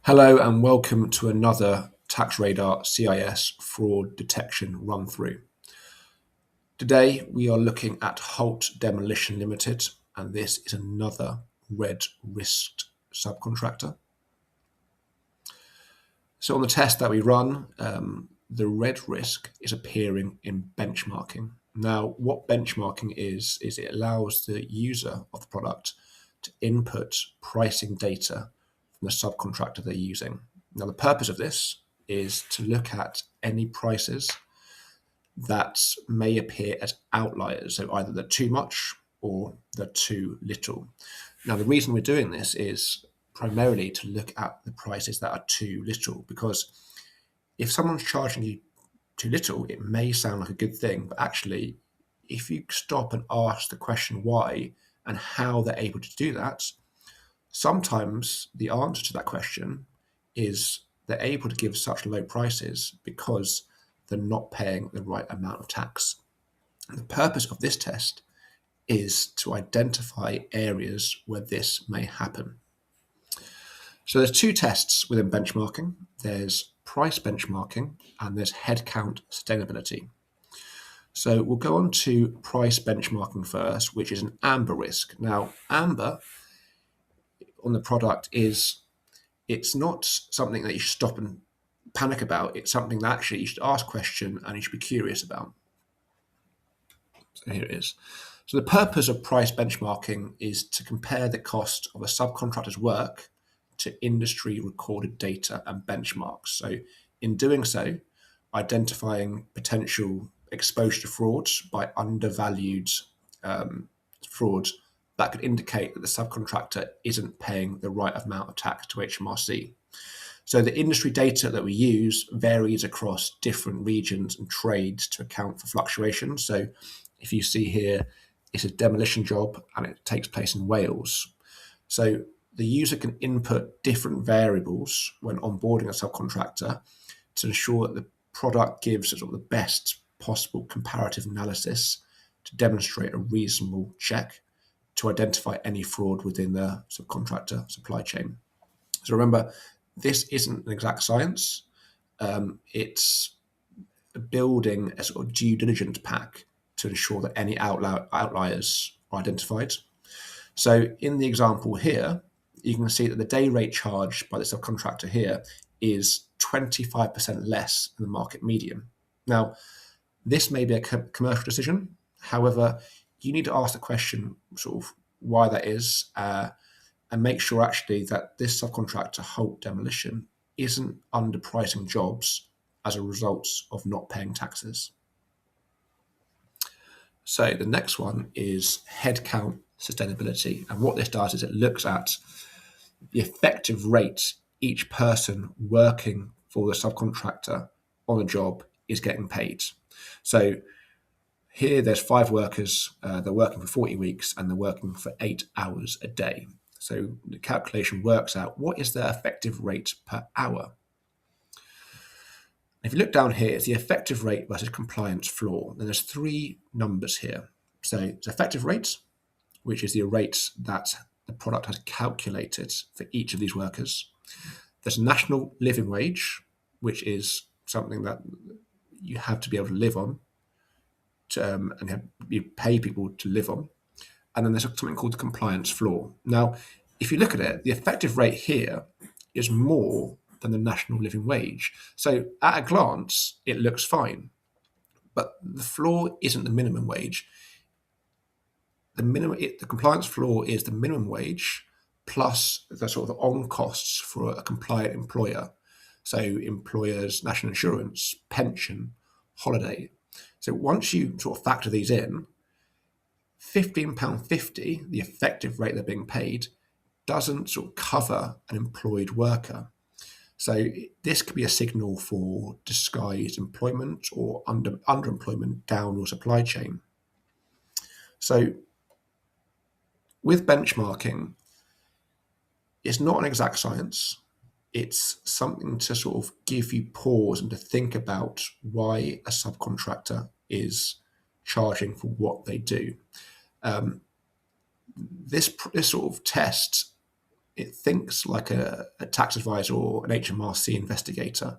Hello and welcome to another Tax Radar CIS fraud detection run through. Today we are looking at Holt Demolition Limited, and this is another red risked subcontractor. So on the test that we run, the red risk is appearing in benchmarking. Now what benchmarking is it allows the user of the product to input pricing data from the subcontractor they're using. Now, the purpose of this is to look at any prices that may appear as outliers, so either they're too much or they're too little. Now, the reason we're doing this is primarily to look at the prices that are too little, because if someone's charging you too little, it may sound like a good thing, but actually, if you stop and ask the question why and how they're able to do that, sometimes the answer to that question is they're able to give such low prices because they're not paying the right amount of tax. And the purpose of this test is to identify areas where this may happen. So there's two tests within benchmarking. There's price benchmarking and there's headcount sustainability. So we'll go on to price benchmarking first, which is an amber risk. Now, amber on the product it's not something that you should stop and panic about. It's something that actually you should ask a question and you should be curious about. So here it is. So the purpose of price benchmarking is to compare the cost of a subcontractor's work to industry recorded data and benchmarks. So in doing so, identifying potential exposure to frauds by undervalued frauds that could indicate that the subcontractor isn't paying the right amount of tax to HMRC. So the industry data that we use varies across different regions and trades to account for fluctuations. So if you see here, it's a demolition job and it takes place in Wales. So the user can input different variables when onboarding a subcontractor to ensure that the product gives sort of the best possible comparative analysis to demonstrate a reasonable check to identify any fraud within the subcontractor supply chain. So remember, this isn't an exact science. It's building a sort of due diligence pack to ensure that any outliers are identified. So in the example here, you can see that the day rate charged by the subcontractor here is 25% less than the market median. Now, this may be a commercial decision. However, you need to ask the question sort of why that is and make sure actually that this subcontractor, Holt Demolition, isn't underpricing jobs as a result of not paying taxes. So the next one is headcount sustainability. And what this does is it looks at the effective rate each person working for the subcontractor on a job is getting paid. So here there's 5 workers, they're working for 40 weeks and they're working for 8 hours a day. So the calculation works out what is their effective rate per hour. If you look down here, it's the effective rate versus compliance floor. Then there's 3 numbers here. So it's effective rate, which is the rate that the product has calculated for each of these workers. There's national living wage, which is something that you have to be able to live on. And you pay people to live on. And then there's something called the compliance floor. Now, if you look at it, the effective rate here is more than the national living wage. So at a glance, it looks fine. But the floor isn't the minimum wage. The compliance floor is the minimum wage plus the sort of on costs for a compliant employer. So employers, national insurance, pension, holiday. So once you sort of factor these in, £15.50, the effective rate they're being paid, doesn't sort of cover an employed worker. So this could be a signal for disguised employment or underemployment down your supply chain. So with benchmarking, it's not an exact science. It's something to sort of give you pause and to think about why a subcontractor is charging for what they do. This sort of test, it thinks like a tax advisor or an HMRC investigator,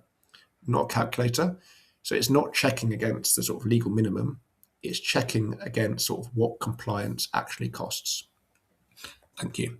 not a calculator. So it's not checking against the sort of legal minimum, it's checking against sort of what compliance actually costs. Thank you.